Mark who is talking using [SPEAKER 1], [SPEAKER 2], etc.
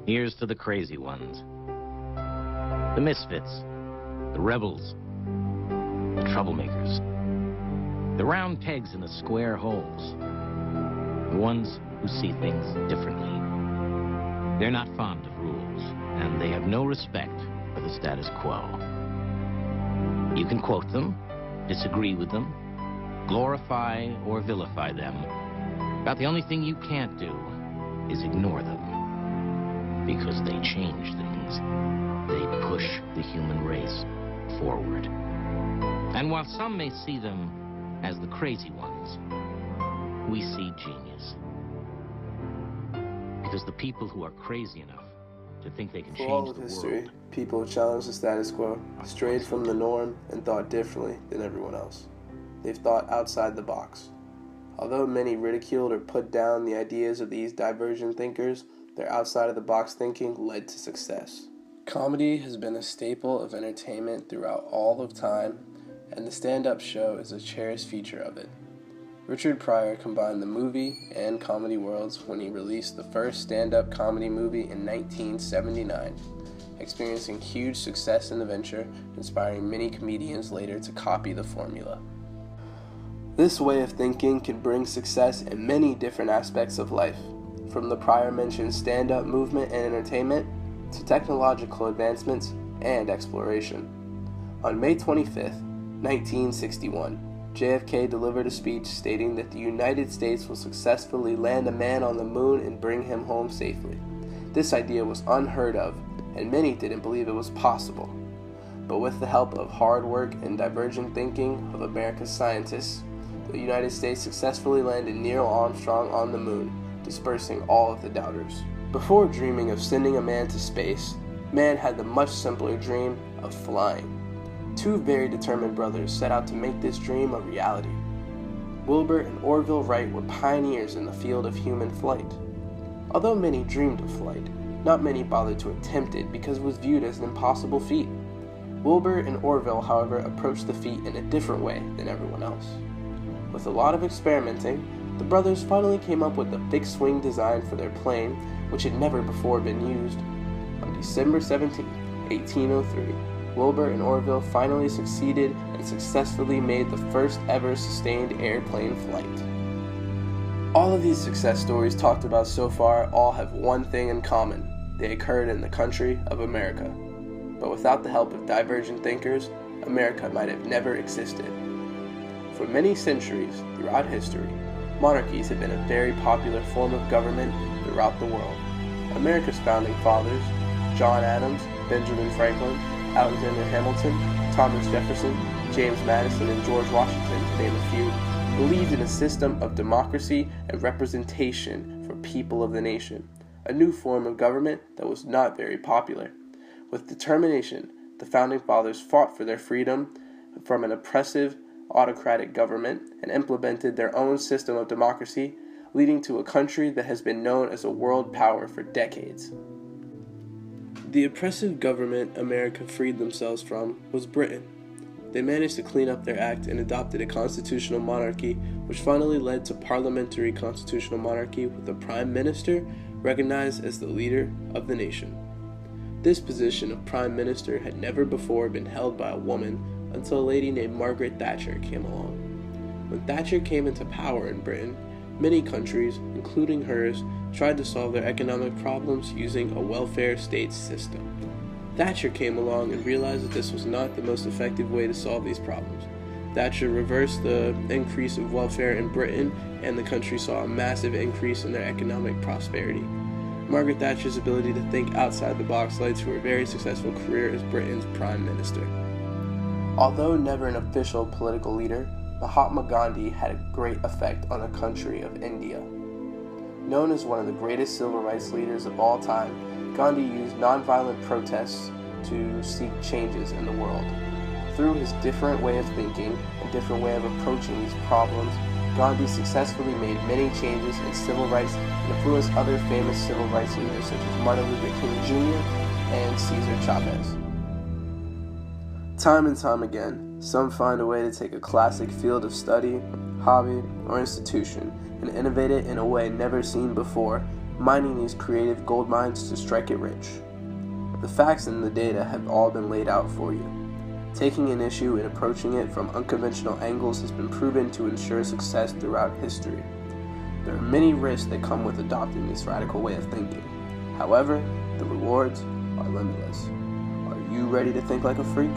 [SPEAKER 1] Here's to the crazy ones. The misfits. The rebels. The troublemakers. The round pegs in the square holes. The ones who see things differently. They're not fond of rules, and they have no respect for the status quo. You can quote them, disagree with them, glorify or vilify them. About the only thing you can't do is ignore them. Because they change things. They push the human race forward. And while some may see them as the crazy ones, we see genius. Because the people who are crazy enough to think they can
[SPEAKER 2] For all
[SPEAKER 1] change
[SPEAKER 2] of
[SPEAKER 1] the
[SPEAKER 2] history,
[SPEAKER 1] world,
[SPEAKER 2] people have challenged the status quo, strayed from the norm, and thought differently than everyone else. They've thought outside the box. Although many ridiculed or put down the ideas of these divergent thinkers, their outside-of-the-box thinking led to success. Comedy has been a staple of entertainment throughout all of time, and the stand-up show is a cherished feature of it. Richard Pryor combined the movie and comedy worlds when he released the first stand-up comedy movie in 1979, experiencing huge success in the venture, inspiring many comedians later to copy the formula. This way of thinking can bring success in many different aspects of life, from the prior mentioned stand-up movement and entertainment to technological advancements and exploration. On May 25th, 1961, JFK delivered a speech stating that the United States will successfully land a man on the moon and bring him home safely. This idea was unheard of, and many didn't believe it was possible. But with the help of hard work and divergent thinking of America's scientists, the United States successfully landed Neil Armstrong on the moon, dispersing all of the doubters. Before dreaming of sending a man to space, man had the much simpler dream of flying. Two very determined brothers set out to make this dream a reality. Wilbur and Orville Wright were pioneers in the field of human flight. Although many dreamed of flight, not many bothered to attempt it because it was viewed as an impossible feat. Wilbur and Orville, however, approached the feat in a different way than everyone else. With a lot of experimenting, the brothers finally came up with a fixed-wing design for their plane, which had never before been used. On December 17, 1803, Wilbur and Orville finally succeeded and successfully made the first ever sustained airplane flight. All of these success stories talked about so far all have one thing in common. They occurred in the country of America. But without the help of divergent thinkers, America might have never existed. For many centuries throughout history, monarchies have been a very popular form of government throughout the world. America's founding fathers, John Adams, Benjamin Franklin, Alexander Hamilton, Thomas Jefferson, James Madison, and George Washington, to name a few, believed in a system of democracy and representation for people of the nation, a new form of government that was not very popular. With determination, the founding fathers fought for their freedom from an oppressive, autocratic government and implemented their own system of democracy, leading to a country that has been known as a world power for decades. The oppressive government America freed themselves from was Britain. They managed to clean up their act and adopted a constitutional monarchy, which finally led to parliamentary constitutional monarchy with a prime minister recognized as the leader of the nation. This position of prime minister had never before been held by a woman until a lady named Margaret Thatcher came along. When Thatcher came into power in Britain, many countries, including hers, tried to solve their economic problems using a welfare state system. Thatcher came along and realized that this was not the most effective way to solve these problems. Thatcher reversed the increase of welfare in Britain, and the country saw a massive increase in their economic prosperity. Margaret Thatcher's ability to think outside the box led to her very successful career as Britain's Prime Minister. Although never an official political leader, Mahatma Gandhi had a great effect on the country of India. Known as one of the greatest civil rights leaders of all time, Gandhi used nonviolent protests to seek changes in the world. Through his different way of thinking and different way of approaching these problems, Gandhi successfully made many changes in civil rights and influenced other famous civil rights leaders such as Martin Luther King Jr. and Cesar Chavez. Time and time again, some find a way to take a classic field of study, hobby, or institution and innovate it in a way never seen before mining these creative gold mines to strike it rich. The facts and the data have all been laid out for you. Taking an issue and approaching it from unconventional angles has been proven to ensure success throughout history. There are many risks that come with adopting this radical way of thinking. However, the rewards are limitless. Are you ready to think like a freak?